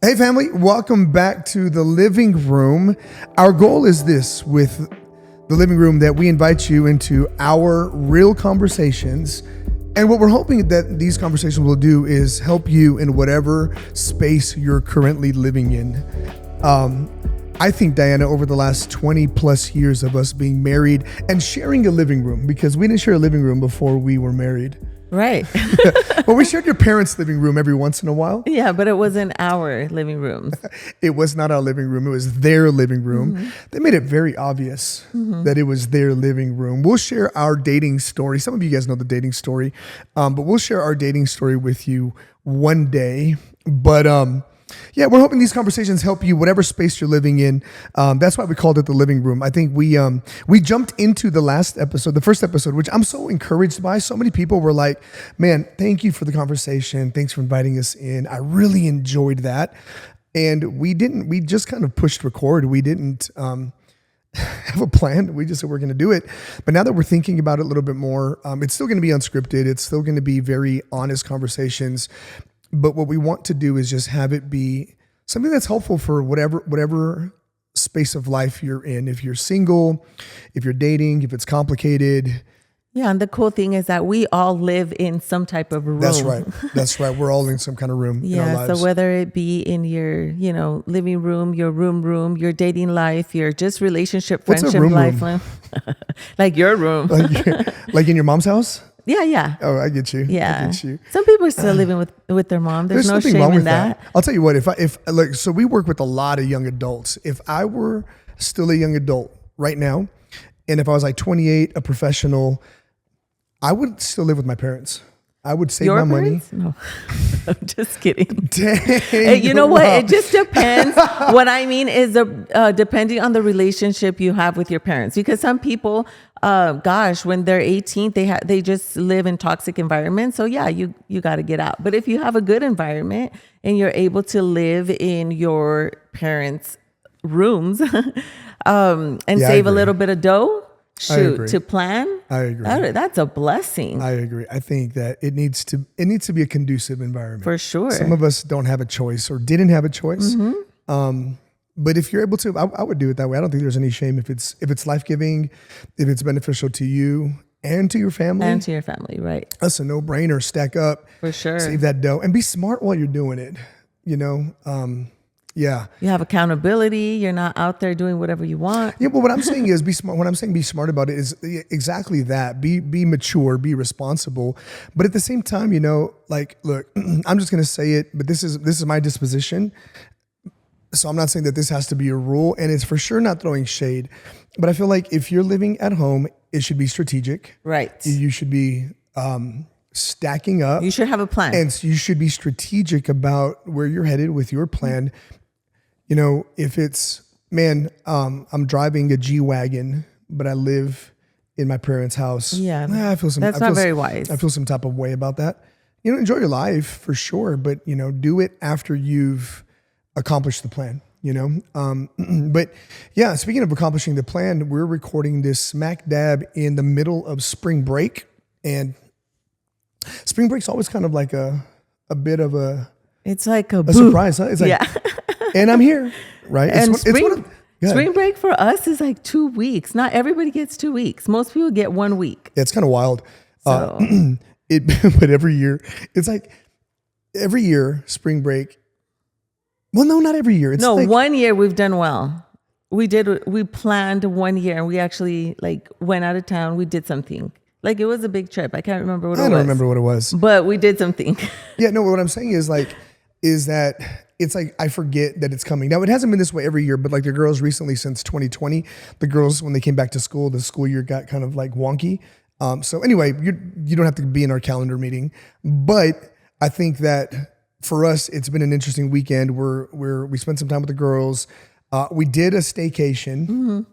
Hey family, welcome back to the living room. Our goal is this with the living room, that we invite you into our real conversations. And what we're hoping that these conversations will do is help you in whatever space you're currently living in. I think, Diana, over the last 20 plus years of us being married and sharing a living room, because we didn't share a living room before we were married. Right. Well, we shared your parents' living room every once in a while. Yeah, but it wasn't our living room. It was not our living room. It was their living room. Mm-hmm. They made it very obvious that it was their living room. We'll share our dating story. Some of you guys know the dating story, but we'll share our dating story with you one day. But yeah, we're hoping these conversations help you, whatever space you're living in. That's why we called it the living room. I think we jumped into the last episode, the first episode, which I'm so encouraged by. So many people were like, man, thank you for the conversation. Thanks for inviting us in. I really enjoyed that. And we just kind of pushed record. We didn't have a plan. We just said we're going to do it. But now that we're thinking about it a little bit more, it's still going to be unscripted. It's still going to be very honest conversations. But what we want to do is just have it be something that's helpful for whatever space of life you're in. If you're single, if you're dating, if it's complicated. Yeah, and the cool thing is that we all live in some type of room. That's right. That's right. We're all in some kind of room in our lives. So whether it be in your, living room, your room, your dating life, your just relationship, friendship life, like your room. Like in your mom's house? Yeah. Oh, I get you. Yeah. I get you. Some people are still living with their mom. There's no shame in that. I'll tell you what, so we work with a lot of young adults. If I were still a young adult right now, and if I was like 28, a professional, I would still live with my parents. I would save my money. No, I'm just kidding. Dang, hey, you know what? It just depends. What I mean is depending on the relationship you have with your parents, because some people, when they're 18, they just live in toxic environments. So yeah, you got to get out. But if you have a good environment and you're able to live in your parents' rooms and save a little bit of dough, to plan. I agree. That's a blessing. I agree. I think that it needs to be a conducive environment. For sure. Some of us don't have a choice or didn't have a choice. Mm-hmm. But if you're able to, I would do it that way. I don't think there's any shame if it's life-giving, if it's beneficial to you and to your family. And to your family, right. That's a no-brainer. Stack up. For sure. Save that dough and be smart while you're doing it. Yeah. You have accountability. You're not out there doing whatever you want. Yeah, but what I'm saying is be smart. When I'm saying be smart about it is exactly that. Be mature, be responsible. But at the same time, look, I'm just going to say it, but this is my disposition. So I'm not saying that this has to be a rule, and it's for sure not throwing shade. But I feel like if you're living at home, it should be strategic. Right. You should be stacking up. You should have a plan. And you should be strategic about where you're headed with your plan. If it's, I'm driving a G-Wagon, but I live in my parents' house. Yeah, that's not very wise. I feel some type of way about that. Enjoy your life for sure, but, do it after you've accomplished the plan, But yeah, speaking of accomplishing the plan, we're recording this smack dab in the middle of spring break. And spring break's always kind of like a bit of a... It's like a surprise, huh? It's like, yeah. And I'm here, right? And spring break for us is like 2 weeks. Not everybody gets 2 weeks. Most people get 1 week. Yeah, it's kind of wild. So. But every year, it's like every year, spring break. Well, no, not every year. 1 year we've done well. We planned 1 year and we actually went out of town. We did something. It was a big trip. I can't remember what it was. I don't remember what it was. But we did something. Yeah, no, what I'm saying is that it's like I forget that it's coming. Now, it hasn't been this way every year, but the girls recently, since 2020, the girls, when they came back to school, the school year got kind of wonky. So anyway, you don't have to be in our calendar meeting. But I think that for us, it's been an interesting weekend where we spent some time with the girls. We did a staycation,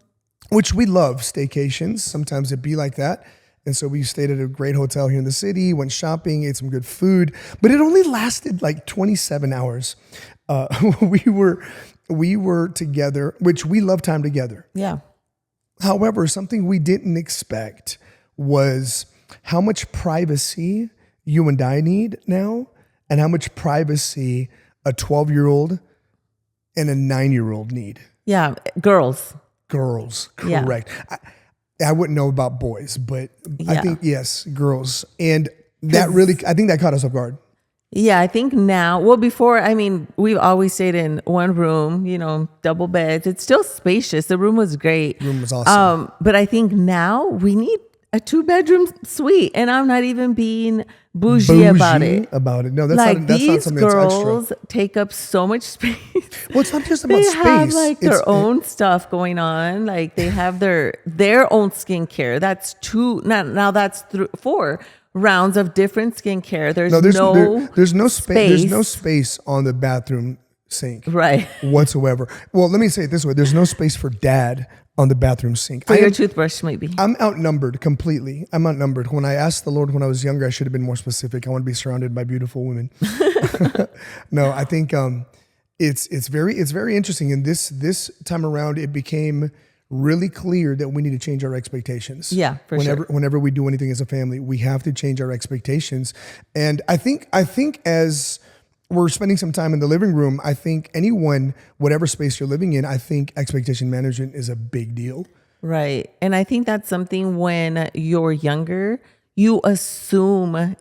which we love staycations. Sometimes it be like that. And so we stayed at a great hotel here in the city, went shopping, ate some good food, but it only lasted 27 hours. We were together, which we love time together. Yeah. However, something we didn't expect was how much privacy you and I need now, and how much privacy a 12-year-old and a 9-year-old need. Yeah, girls. Girls, Yeah. correct. I wouldn't know about boys, but I think, yes, girls. And that really, I think that caught us off guard. Yeah, I think now, well, before, I mean, we've always stayed in one room, double beds. It's still spacious. The room was great. Room was awesome. But I think now we need a 2-bedroom suite, and I'm not even being bougie about it. No, that's like not, that's these not something that's girls extra. take up so much space. Well, it's not just about They space. have like their own stuff going on. Like they have their own skincare. That's now that's 4 rounds of different skincare. There's no space. There's no space on the bathroom sink, right, whatsoever. Well, let me say it this way: there's no space for dad on the bathroom sink. For your toothbrush, maybe. I'm outnumbered completely. I'm outnumbered. When I asked the Lord when I was younger, I should have been more specific. I want to be surrounded by beautiful women. No, I think it's very interesting. And this time around, it became really clear that we need to change our expectations. Yeah, for sure. Whenever we do anything as a family, we have to change our expectations. And I think as we're spending some time in the living room, I think anyone, whatever space you're living in, I think expectation management is a big deal. Right. And I think that's something when you're younger, you assume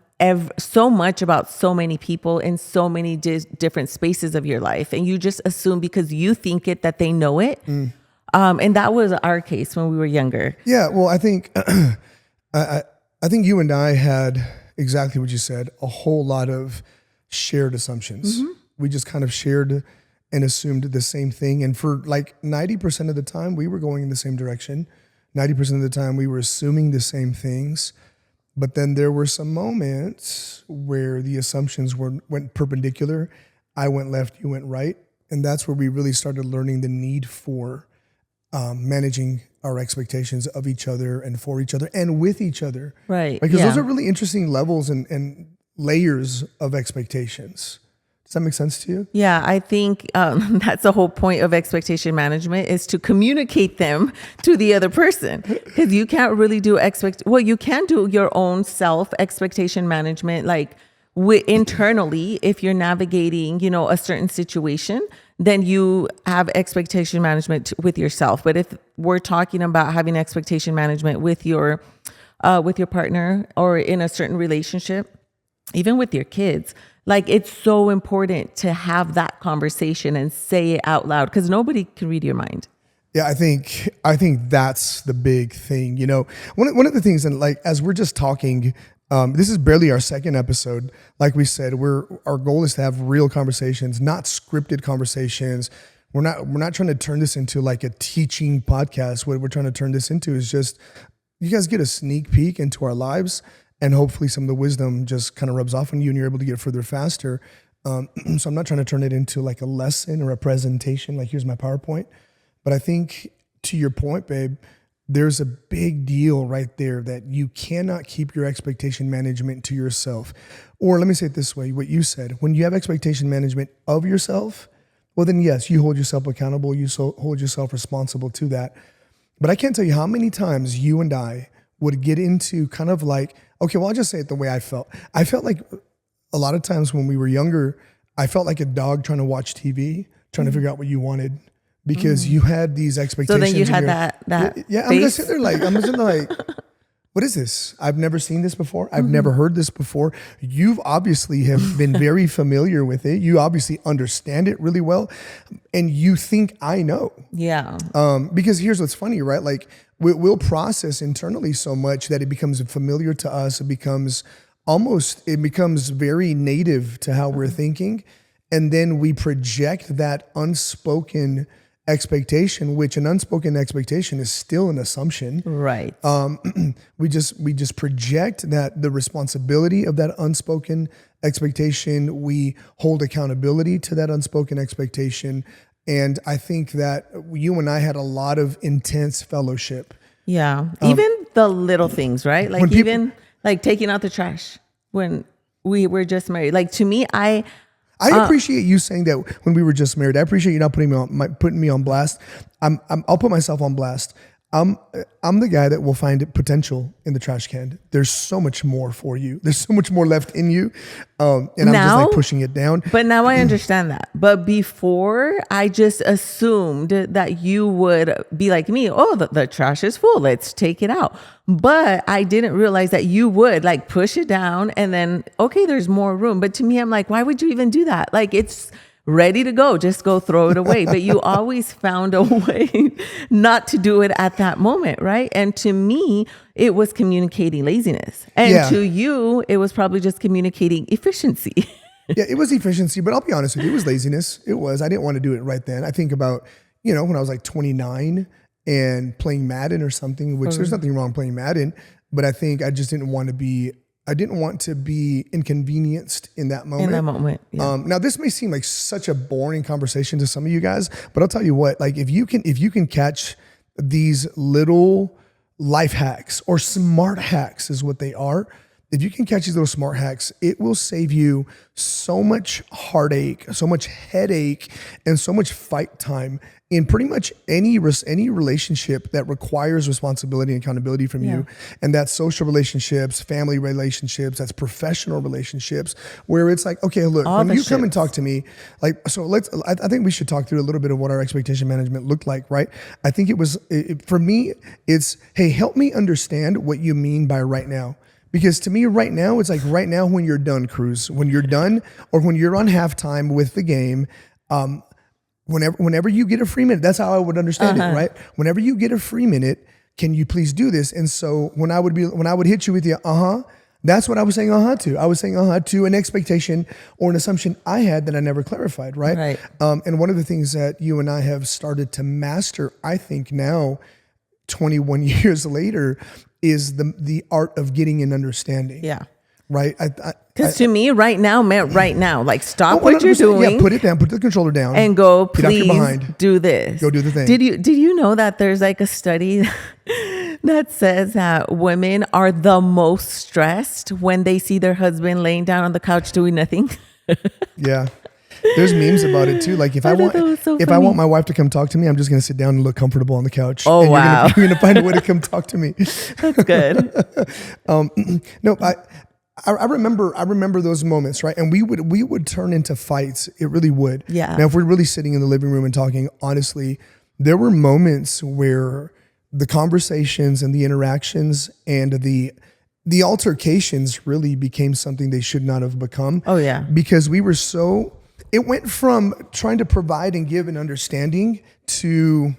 so much about so many people in so many different spaces of your life. And you just assume because you think it that they know it. And that was our case when we were younger. Yeah. Well, I think, I think you and I had exactly what you said, a whole lot of shared assumptions. Mm-hmm. We just kind of shared and assumed the same thing. And for like 90% of the time, we were going in the same direction. 90% of the time, we were assuming the same things. But then there were some moments where the assumptions went perpendicular. I went left, you went right. And that's where we really started learning the need for managing our expectations of each other and for each other and with each other. Right. Because those are really interesting levels and layers of expectations. Does that make sense to you? Yeah, I think that's the whole point of expectation management is to communicate them to the other person. Because you can't really do you can do your own self expectation management, like internally, if you're navigating, a certain situation, then you have expectation management with yourself. But if we're talking about having expectation management with your partner or in a certain relationship, even with your kids, like it's so important to have that conversation and say it out loud because nobody can read your mind. Yeah, I think that's the big thing. One of the things, and like as we're just talking, this is barely our second episode. Like we said, our goal is to have real conversations, not scripted conversations. We're not trying to turn this into like a teaching podcast. What we're trying to turn this into is just you guys get a sneak peek into our lives. And hopefully some of the wisdom just kind of rubs off on you and you're able to get further faster. So I'm not trying to turn it into like a lesson or a presentation, like here's my PowerPoint. But I think to your point, babe, there's a big deal right there that you cannot keep your expectation management to yourself. Or let me say it this way, what you said, when you have expectation management of yourself, well then yes, you hold yourself accountable, you hold yourself responsible to that. But I can't tell you how many times you and I would get into kind of like, okay, well, I'll just say it the way I felt. I felt like a lot of times when we were younger, I felt like a dog trying to watch TV, trying to figure out what you wanted because you had these expectations. So then you had that yeah, I'm just sitting there like, what is this? I've never seen this before. I've never heard this before. You've obviously have been very familiar with it. You obviously understand it really well. And you think I know. Yeah. Because here's what's funny, right? Like we'll process internally so much that it becomes familiar to us. It becomes very native to how we're thinking. And then we project that unspoken expectation, which an unspoken expectation is still an assumption. Right. We just project that the responsibility of that unspoken expectation, we hold accountability to that unspoken expectation. And I think that you and I had a lot of intense fellowship. Yeah. Even the little things, right? Like even like taking out the trash when we were just married. Like to me, I appreciate you saying that when we were just married. I appreciate you not putting me on blast. I'll put myself on blast. I'm the guy that will find potential in the trash can. There's so much more for you. There's so much more left in you. And I'm just like pushing it down. But now I understand that. But before, I just assumed that you would be like me. Oh, the trash is full. Let's take it out. But I didn't realize that you would like push it down and then, okay, there's more room. But to me, I'm like, why would you even do that? Like, it's ready to go. Just go throw it away. But you always found a way not to do it at that moment, right? And to me, it was communicating laziness. And to you, it was probably just communicating efficiency. Yeah, it was efficiency, but I'll be honest with you, it was laziness. It was. I didn't want to do it right then. I think about, when I was like 29 and playing Madden or something, which there's nothing wrong playing Madden, but I think I just didn't want to be inconvenienced in that moment. In that moment. Yeah. Now this may seem like such a boring conversation to some of you guys, but I'll tell you what, like if you can catch these little life hacks or smart hacks is what they are. If you can catch these little smart hacks, it will save you so much heartache, so much headache, and so much fight time in pretty much any relationship that requires responsibility and accountability from you. And that's social relationships, family relationships, that's professional relationships, where it's like, okay, look, when you come and talk to me, like, so I think we should talk through a little bit of what our expectation management looked like, right? I think for me, it's, hey, help me understand what you mean by right now. Because to me, right now, it's like right now when you're done, Cruz, when you're done or when you're on halftime with the game, whenever you get a free minute, that's how I would understand it, right? Whenever you get a free minute, can you please do this? And so when I would hit you with the that's what I was saying to. I was saying to an expectation or an assumption I had that I never clarified, right? Right. And one of the things that you and I have started to master, I think now, 21 years later, is the art of getting an understanding. Yeah. Right? Because to me, right now meant right now. Like, stop what you're doing. Yeah, put it down. Put the controller down. And go, please do this. Go do the thing. Did you know that there's like a study that says that women are the most stressed when they see their husband laying down on the couch doing nothing? Yeah. There's memes about it too. Like if I want my wife to come talk to me, I'm just going to sit down and look comfortable on the couch. Oh, and wow. You're going to find a way to come talk to me. That's good. No, I remember those moments, right? And we would turn into fights. It really would. Yeah. Now, if we're really sitting in the living room and talking honestly, there were moments where the conversations and the interactions and the altercations really became something they should not have become. Oh, yeah. Because we were it went from trying to provide and give an understanding to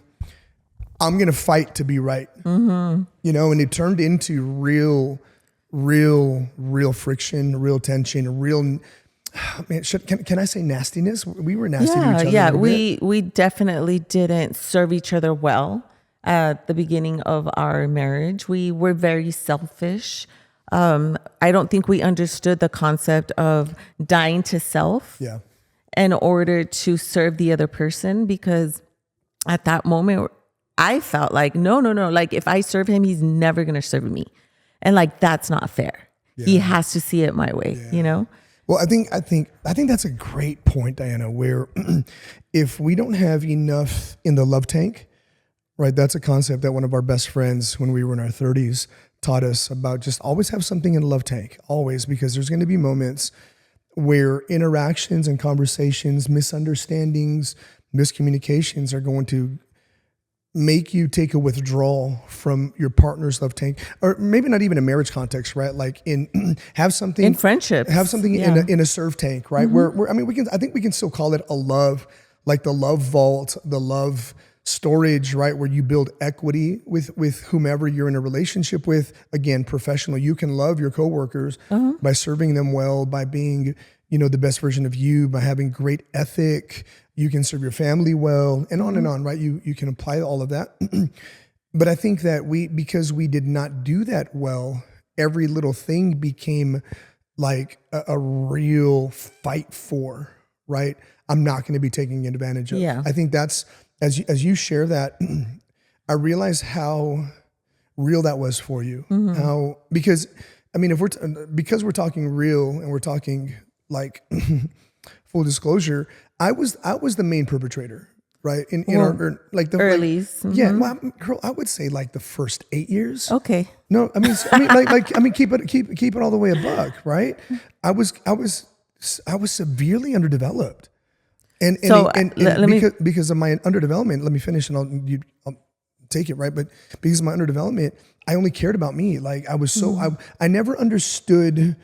I'm going to fight to be right. And it turned into real friction, real tension, real, can I say nastiness? We were nasty to each other. Yeah, we definitely didn't serve each other well at the beginning of our marriage. We were very selfish. I don't think we understood the concept of dying to self. Yeah. In order to serve the other person, because at that moment I felt like, no. Like if I serve him, he's never going to serve me. And like, that's not fair. Yeah. He has to see it my way, Well, I think that's a great point, Diana, where if we don't have enough in the love tank, right? That's a concept that one of our best friends when we were in our 30s taught us about. Just always have something in the love tank, always, because there's going to be moments where interactions and conversations, misunderstandings, miscommunications are going to make you take a withdrawal from your partner's love tank, or maybe not even a marriage context, right? Like have something in friendships, have something in a serve tank, right? Where I think we can still call it a love, like the love vault, the love storage, right? Where you build equity with whomever you're in a relationship with. Again, professional. You can love your coworkers by serving them well, by being, the best version of you, by having great ethic. You can serve your family well, and on, right? You can apply all of that. But I think that because we did not do that well, every little thing became like a real fight for, right? I'm not going to be taking advantage of. Yeah. I think that's, as you share that, I realize how real that was for you. Because we're talking real and we're talking like full disclosure, I was the main perpetrator. right? In Well, our like the earlies. yeah, well, girl, I would say like the first 8 years. Okay. No, I mean, keep it all the way a buck, right? I was severely underdeveloped, and So, let me. because of my underdevelopment. Let me finish, and I'll take it, right? But because of my underdevelopment, I only cared about me. Like I was so I never understood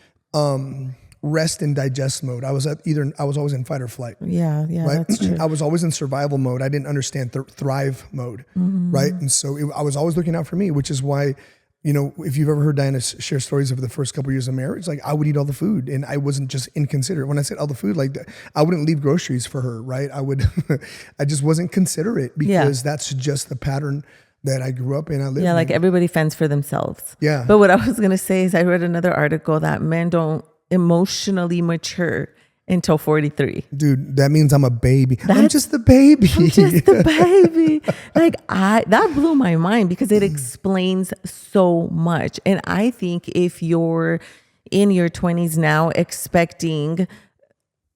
rest and digest mode. I was always in fight or flight. Yeah, Right? that's true. I was always in survival mode. I didn't understand thrive mode, right? And so I was always looking out for me, which is why, if you've ever heard Diana share stories of the first couple of years of marriage, like I would eat all the food and I wasn't just inconsiderate. When I said all the food, like I wouldn't leave groceries for her, right? I just wasn't considerate because that's just the pattern that I grew up in. I lived in. Like everybody fends for themselves. Yeah. But what I was going to say is I read another article that men don't emotionally mature until 43. Dude, that means I'm a baby. I'm just the baby. I'm just the baby. Like that blew my mind because it explains so much. And I think if you're in your 20s now expecting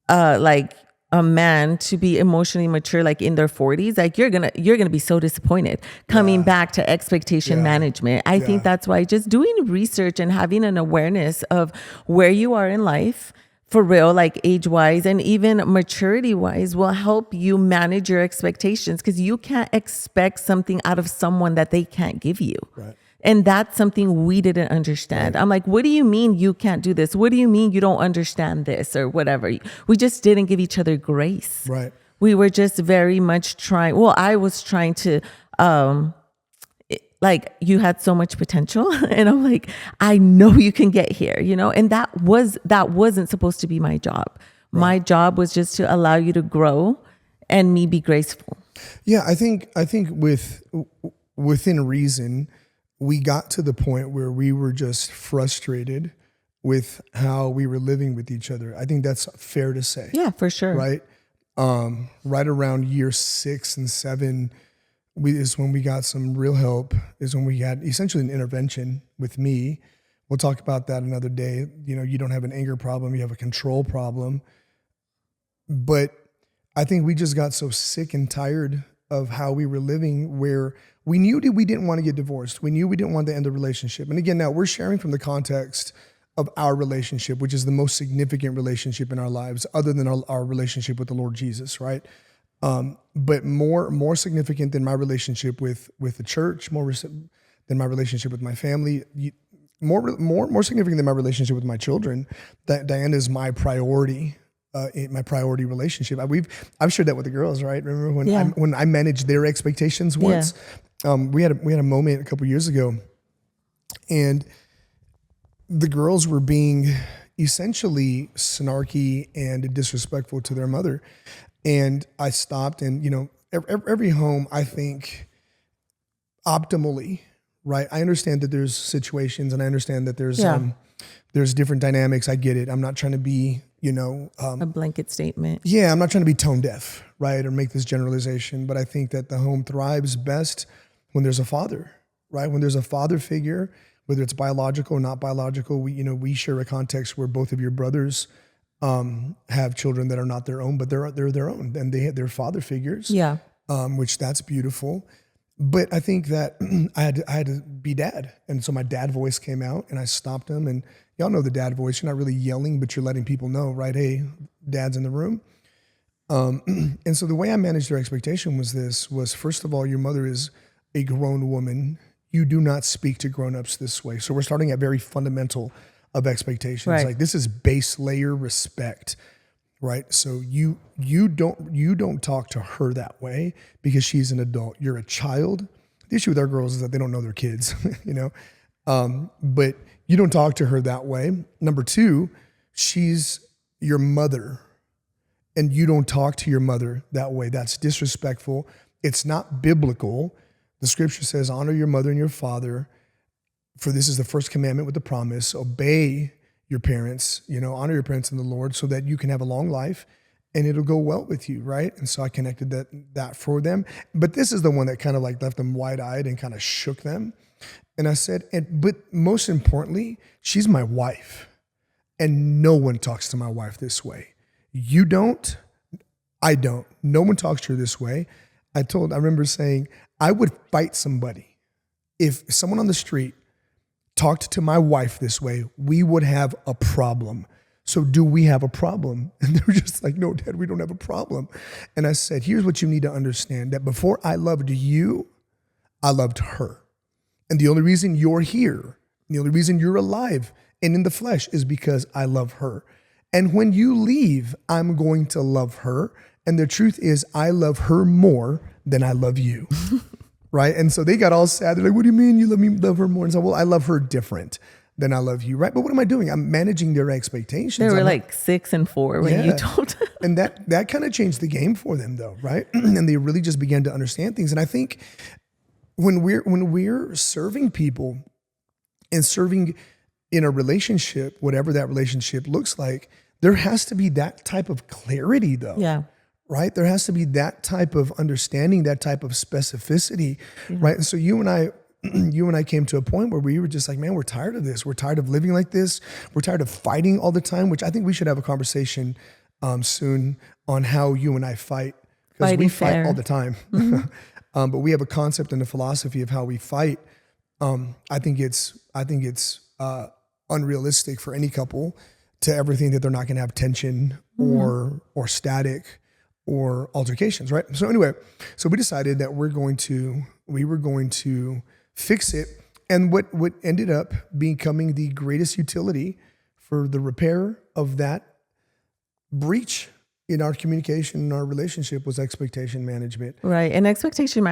like a man to be emotionally mature like in their 40s, like you're gonna be so disappointed coming back to expectation management. I think that's why just doing research and having an awareness of where you are in life for real, like age wise and even maturity wise, will help you manage your expectations, because you can't expect something out of someone that they can't give you. Right. And that's something we didn't understand. Right. I'm like, what do you mean you can't do this? What do you mean you don't understand this or whatever? We just didn't give each other grace. Right. We were just very much trying. Well, I was trying to, like you had so much potential. And I'm like, I know you can get here, and that wasn't supposed to be my job. Right. My job was just to allow you to grow and me be graceful. Yeah. I think within reason, we got to the point where we were just frustrated with how we were living with each other. I think that's fair to say. Yeah, for sure. Right. Right around year 6 and 7, is when we got some real help, is when we had essentially an intervention with me. We'll talk about that another day. You don't have an anger problem, you have a control problem. But I think we just got so sick and tired of how we were living, where we knew that we didn't want to get divorced. We knew we didn't want to end the relationship. And again, now we're sharing from the context of our relationship, which is the most significant relationship in our lives, other than our relationship with the Lord Jesus, right? But more significant than my relationship with the church, more than my relationship with my family, more significant than my relationship with my children. Diana is my priority. In my priority relationship. I've shared that with the girls, right? Remember when I managed their expectations once? Yeah. We had a moment a couple years ago, and the girls were being essentially snarky and disrespectful to their mother. And I stopped, and every home, I think, optimally, right? I understand that there's situations, and I understand that there's different dynamics. I get it. I'm not trying to be a blanket statement. Yeah, I'm not trying to be tone deaf, right, or make this generalization, but I think that the home thrives best when there's a father, right? When there's a father figure, whether it's biological or not biological. We share a context where both of your brothers have children that are not their own, but they're their own, and they're father figures. Yeah, which that's beautiful. But I think that I had to be dad, and so my dad voice came out, and I stopped him. And y'all know the dad voice. You're not really yelling, but you're letting people know, right? Hey, dad's in the room. And so the way I managed their expectation was first of all, your mother is a grown woman. You do not speak to grown-ups this way. So we're starting at very fundamental of expectations. Right. Like this is base layer respect, right? So you don't talk to her that way because she's an adult. You're a child. The issue with our girls is that they don't know their kids, but you don't talk to her that way. Number 2, she's your mother, and you don't talk to your mother that way. That's disrespectful. It's not biblical. The scripture says, honor your mother and your father, for this is the first commandment with the promise. Obey your parents, honor your parents in the Lord so that you can have a long life and it'll go well with you, right? And so I connected that for them. But this is the one that kind of like left them wide-eyed and kind of shook them. And I said, but most importantly, she's my wife, and no one talks to my wife this way. You don't, I don't. No one talks to her this way. I remember saying, I would fight somebody. If someone on the street talked to my wife this way, we would have a problem. So do we have a problem? And they were just like, no, Dad, we don't have a problem. And I said, here's what you need to understand, that before I loved you, I loved her. And the only reason you're here, the only reason you're alive and in the flesh is because I love her. And when you leave, I'm going to love her. And the truth is, I love her more than I love you. Right? And so they got all sad. They're like, what do you mean you love her more? And so, well, I love her different than I love you, right? But what am I doing? I'm managing their expectations. They were like 6 and 4 when you told them. And that kind of changed the game for them though, right? And they really just began to understand things. And I think when we're serving people and serving in a relationship, whatever that relationship looks like, there has to be that type of clarity though. Yeah. Right? There has to be that type of understanding, that type of specificity, right? And so you and I came to a point where we were just like, man, we're tired of this. We're tired of living like this. We're tired of fighting all the time, which I think we should have a conversation soon on how you and I fight, because we fight all the time. Mm-hmm. But we have a concept and a philosophy of how we fight. I think it's unrealistic for any couple to ever think that they're not going to have tension or static or altercations, right? So anyway, so we decided that we were going to fix it. And what ended up becoming the greatest utility for the repair of that breach in our communication, in our relationship, was expectation management. Right. And expectation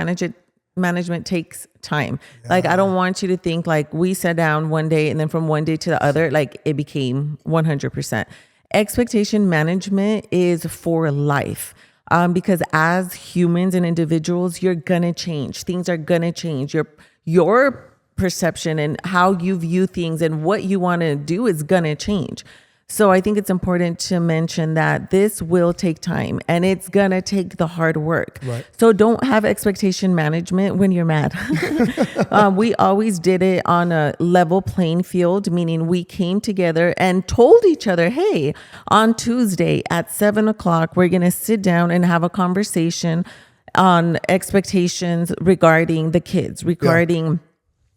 management takes time. Yeah. Like, I don't want you to think like we sat down one day and then from one day to the other, like it became 100%. Expectation management is for life. Because as humans and individuals, you're gonna change. Things are gonna change. Your perception and how you view things and what you want to do is gonna change. So I think it's important to mention that this will take time and it's gonna take the hard work. Right. So don't have expectation management when you're mad. We always did it on a level playing field, meaning we came together and told each other, hey, on Tuesday at 7:00, we're gonna sit down and have a conversation on expectations regarding the kids, regarding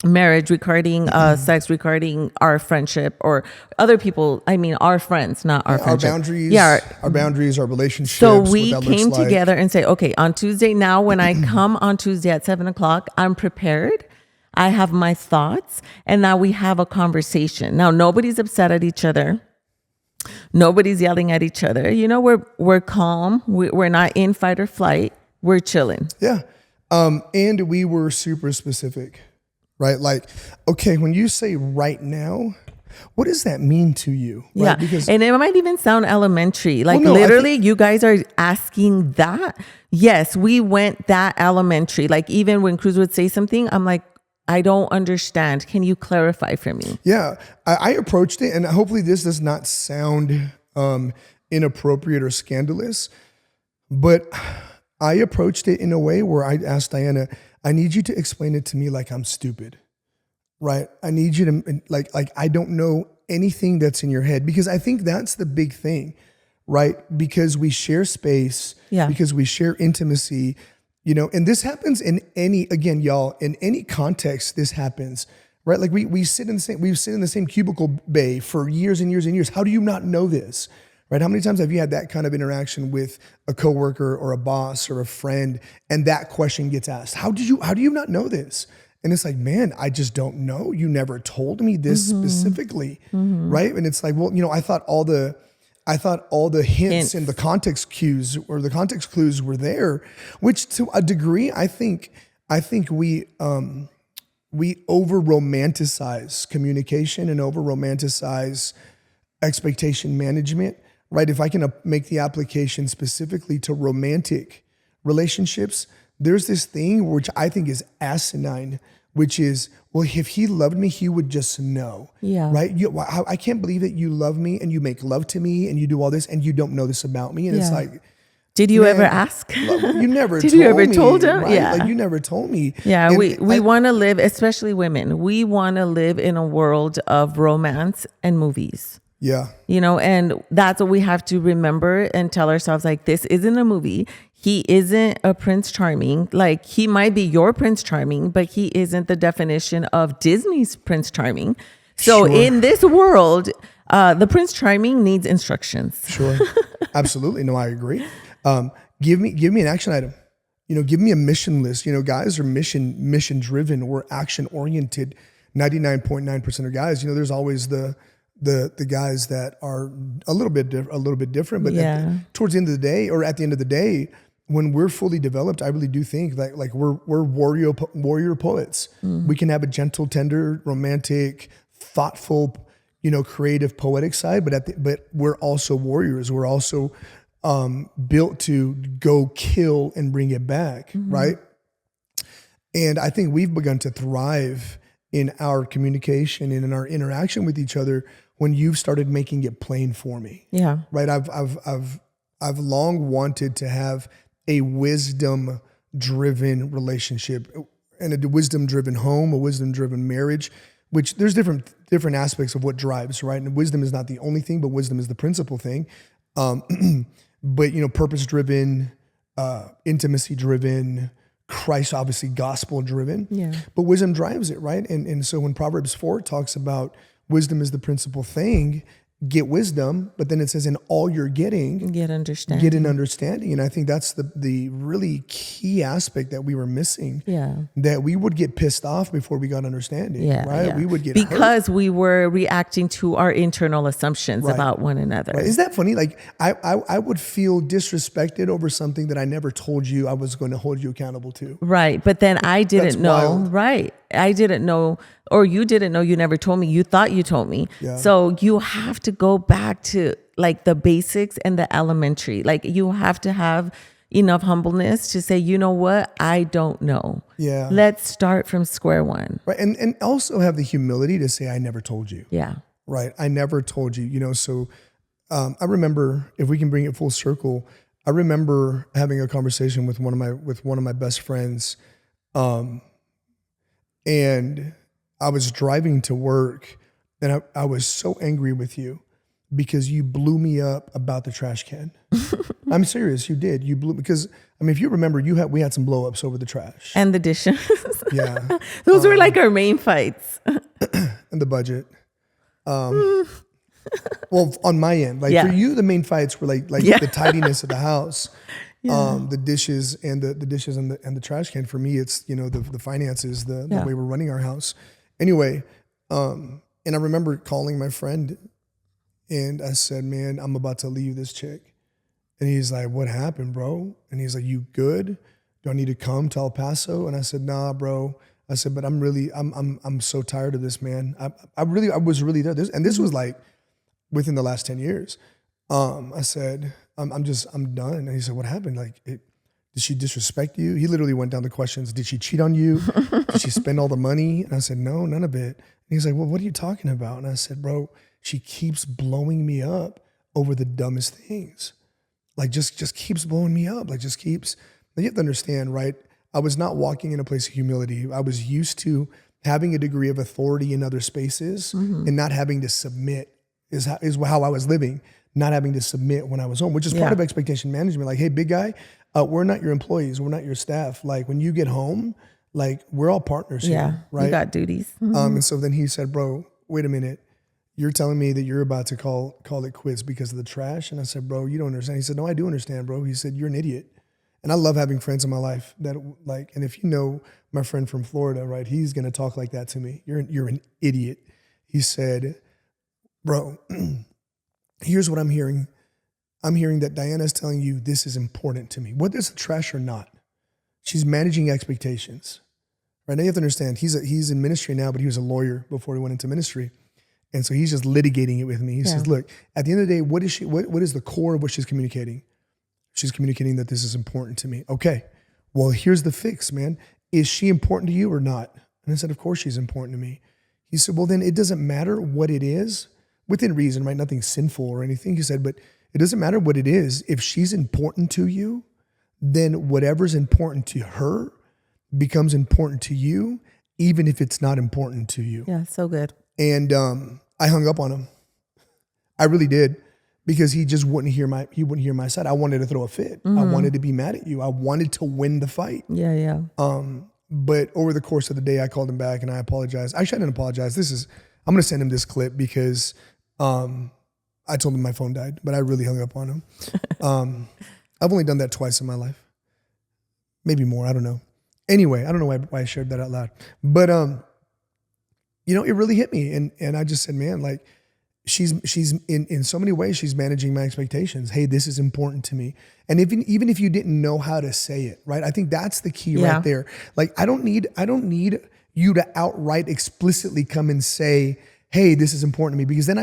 marriage, regarding sex, regarding our friendship or other people. I mean, our friends, not our friendship. Our boundaries, our boundaries, our relationships. So we came together and say, okay, on Tuesday, now when I come on Tuesday at 7:00, I'm prepared. I have my thoughts, and now we have a conversation. Now nobody's upset at each other. Nobody's yelling at each other. You know, we're calm. We're not in fight or flight. We're chilling. Yeah. And we were super specific. Right? Like, okay, when you say right now, what does that mean to you? Right? Yeah. Because, and it might even sound elementary. Like, literally, you guys are asking that. Yes, we went that elementary. Like, even when Cruz would say something, I'm like, I don't understand. Can you clarify for me? Yeah. I approached it, and hopefully this does not sound inappropriate or scandalous, but I approached it in a way where I asked Diana, I need you to explain it to me like I'm stupid, right? I need you to, like I don't know anything that's in your head, because I think that's the big thing, right? Because we share space, because we share intimacy, you know, and this happens in any context, this happens, right? Like we sit in the same cubicle bay for years and years and years. How do you not know this? Right? How many times have you had that kind of interaction with a coworker or a boss or a friend, and that question gets asked? How do you not know this? And it's like, man, I just don't know. You never told me this specifically, right? And it's like, well, you know, I thought all the hints and the context cues or the context clues were there, which to a degree, I think we over romanticize communication and over romanticize expectation management. Right? If I can make the application specifically to romantic relationships, there's this thing which I think is asinine, which is, well, if he loved me, he would just know. Yeah. Right? I can't believe that you love me and you make love to me and you do all this and you don't know this about me. And it's like, did you ever ask? You never Did told you ever me, told him? Right? Yeah. Like, you never told me. Yeah, and we want to live, especially women, we want to live in a world of romance and movies. Yeah. You know, and that's what we have to remember and tell ourselves, like, this isn't a movie. he isn't a Prince Charming. Like, he might be your Prince Charming, but he isn't the definition of Disney's Prince Charming. So in this world, the Prince Charming needs instructions. Sure. Absolutely. No, I agree. Give me an action item. Give me a mission list. Guys are mission driven. We're action oriented. 99.9% of guys. There's always the guys that are a little bit different. But towards the end of the day, or at the end of the day, when we're fully developed, I really do think that like we're warrior poets. We can have a gentle, tender, romantic, thoughtful, creative, poetic side, but we're also warriors. We're also built to go kill and bring it back, right? And I think we've begun to thrive in our communication and in our interaction with each other when you've started making it plain for me. Yeah. Right. I've long wanted to have a wisdom driven relationship and a wisdom driven home, a wisdom driven marriage, which there's different aspects of what drives, right? And wisdom is not the only thing, but wisdom is the principal thing. But purpose driven, intimacy driven, Christ obviously gospel driven. Yeah. But wisdom drives it, right? And so when Proverbs 4 talks about wisdom is the principal thing, get wisdom, but then it says in all you're getting, get an understanding. And I think that's the really key aspect that we were missing. Yeah. That we would get pissed off before we got understanding. Yeah. Right. Yeah. We would get because hurt. We were reacting to our internal assumptions about one another. Right. Is that funny? Like I would feel disrespected over something that I never told you I was going to hold you accountable to. Right. But then I didn't know. Wild. Right. I didn't know, or you didn't know, you never told me, you thought you told me. Yeah. So you have to go back to like the basics and the elementary. Like you have to have enough humbleness to say, you know what, I don't know. Yeah. Let's start from square one. Right. And also have the humility to say, I never told you. Yeah. Right. I never told you, so I remember, if we can bring it full circle, I remember having a conversation with one of my best friends. And I was driving to work and I was so angry with you because you blew me up about the trash can. I'm serious. You did. You blew, because if you remember, we had some blow ups over the trash and the dishes. Yeah. Those were like our main fights. And the budget. Well, on my end, like for you, the main fights were like the tidiness of the house. The dishes and the trash can. For me, it's the finances, the way we're running our house. Anyway, and I remember calling my friend, and I said, "Man, I'm about to leave this chick," and he's like, "What happened, bro?" And he's like, "You good? Do I need to come to El Paso?" And I said, "Nah, bro." I said, "But I'm so tired of this, man. I was really there. This was like within the last 10 years." I said, I'm done. And he said, "What happened? Like, did she disrespect you?" He literally went down the questions. Did she cheat on you? Did she spend all the money? And I said, "No, none of it." And he's like, "Well, what are you talking about?" And I said, "Bro, she keeps blowing me up over the dumbest things. Like, just keeps blowing me up. Like, just keeps." Now, you have to understand, right? I was not walking in a place of humility. I was used to having a degree of authority in other spaces and not having to submit is how I was living. Not having to submit when I was home, which is part of expectation management. Like, hey, big guy, we're not your employees. We're not your staff. Like, when you get home, like, we're all partners here, right? You got duties. And so then he said, "Bro, wait a minute. You're telling me that you're about to call it quits because of the trash?" And I said, "Bro, you don't understand." He said, "No, I do understand, bro." He said, "You're an idiot." And I love having friends in my life that and if you know my friend from Florida, right, he's going to talk like that to me. You're an idiot. He said, "Bro, here's what I'm hearing. I'm hearing that Diana's telling you this is important to me, whether it's trash or not. She's managing expectations." Right now, you have to understand, he's in ministry now, but he was a lawyer before he went into ministry. And so he's just litigating it with me. He says, "Look, at the end of the day, what is the core of what she's communicating? She's communicating that this is important to me." Okay, well, here's the fix, man. Is she important to you or not? And I said, "Of course she's important to me." He said, "Well, then it doesn't matter what it is, within reason, right? Nothing sinful or anything." He said, "But it doesn't matter what it is. If she's important to you, then whatever's important to her becomes important to you, even if it's not important to you." Yeah, so good. And I hung up on him. I really did, because he just wouldn't hear my side. I wanted to throw a fit. I wanted to be mad at you. I wanted to win the fight. Yeah. But over the course of the day, I called him back and I apologized. Actually, I didn't apologize. I'm going to send him this clip because I told him my phone died, but I really hung up on him. I've only done that twice in my life. Maybe more, I don't know. Anyway, I don't know why I shared that out loud. But, it really hit me. And I just said, man, like, she's in so many ways, she's managing my expectations. Hey, this is important to me. And even if you didn't know how to say it, right? I think that's the key right there. Like, I don't need you to outright explicitly come and say, hey, this is important to me, because then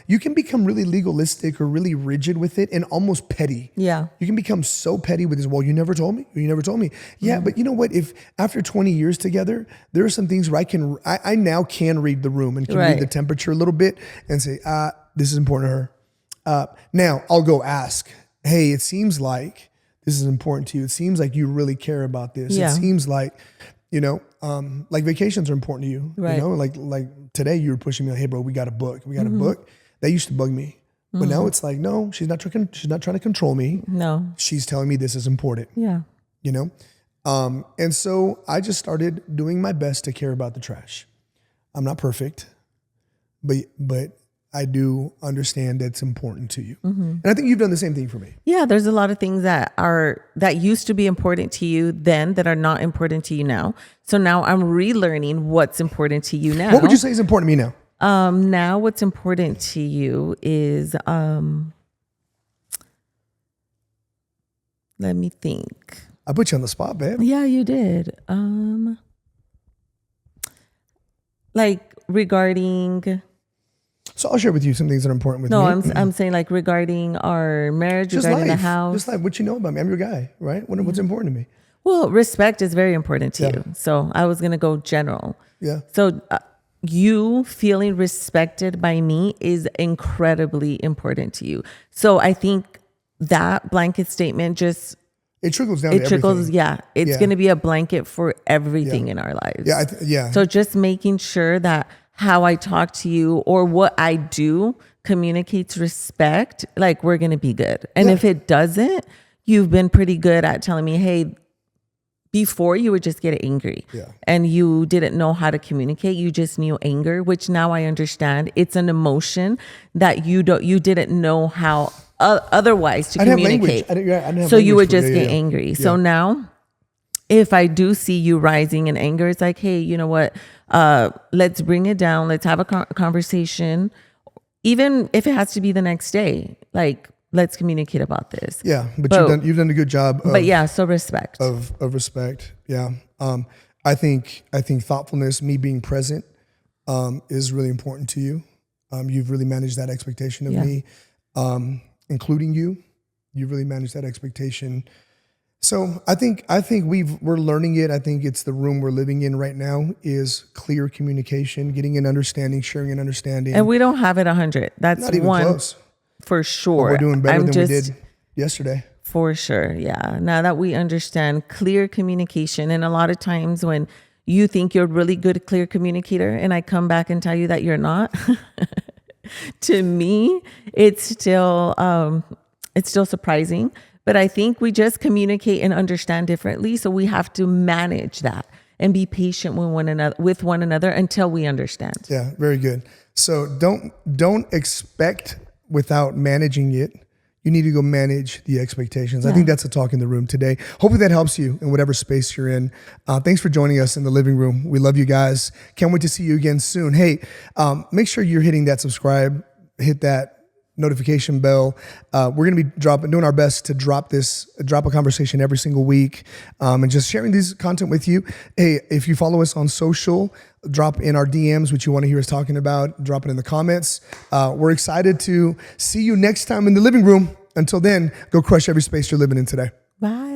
you can become really legalistic or really rigid with it and almost petty. Yeah. You can become so petty with this. Well, you never told me. Yeah. But you know what? If after 20 years together, there are some things where I now can read the room and can read the temperature a little bit and say, this is important to her. Now I'll go ask, hey, it seems like this is important to you. It seems like you really care about this. Yeah. It seems like, like vacations are important to you. Right. Like today you were pushing me like, hey bro, we got a book. A book. That used to bug me. But now it's like, no, she's not trying to control me. No. She's telling me this is important. Yeah. And so I just started doing my best to care about the trash. I'm not perfect, but I do understand that's important to you. And I think you've done the same thing for me. Yeah, there's a lot of things that used to be important to you then that are not important to you now. So now I'm relearning what's important to you now. What would you say is important to me now? Now what's important to you is, let me think. I put you on the spot, babe. Yeah, you did. Like regarding... So I'll share with you some things that are important with me. No, I'm saying like regarding our marriage, just regarding the house. Just like what you know about me. I'm your guy, right? What's important to me? Well, respect is very important to you. So I was going to go general. Yeah. So you feeling respected by me is incredibly important to you. So I think that blanket statement just... It trickles down to everything. Yeah. It's going to be a blanket for everything in our lives. Yeah. So just making sure that how I talk to you or what I do communicates respect, like we're going to be good. And if it doesn't, you've been pretty good at telling me, hey, before you would just get angry and you didn't know how to communicate. You just knew anger, which now I understand. It's an emotion that you didn't know how otherwise to communicate. I didn't have so you would just get angry. So now if I do see you rising in anger, it's like, hey, you know what? Let's bring it down. Let's have a conversation. Even if it has to be the next day, like, let's communicate about this. Yeah. But you've done a good job. So respect of respect. Yeah. I think thoughtfulness, me being present, is really important to you. You've really managed that expectation of me, including you. You've really managed that expectation. So I think we're learning it. I think it's the room we're living in right now is clear communication, getting an understanding, sharing an understanding. And we don't have it 100. That's not even one close. For sure. But we're doing better than we did yesterday. For sure. Yeah. Now that we understand clear communication, and a lot of times when you think you're a really good, clear communicator and I come back and tell you that you're not, to me, it's still surprising. But I think we just communicate and understand differently. So we have to manage that and be patient with one another until we understand. Yeah, very good. So don't expect without managing it. You need to go manage the expectations. Yeah. I think that's a talk in the room today. Hopefully that helps you in whatever space you're in. Thanks for joining us in the living room. We love you guys. Can't wait to see you again soon. Hey, make sure you're hitting that subscribe, hit that notification bell. We're going to be doing our best to drop a conversation every single week, and just sharing this content with you. Hey, if you follow us on social, drop in our DMs what you want to hear us talking about. Drop it in the comments. We're excited to see you next time in the living room. Until then, go crush every space you're living in today. Bye.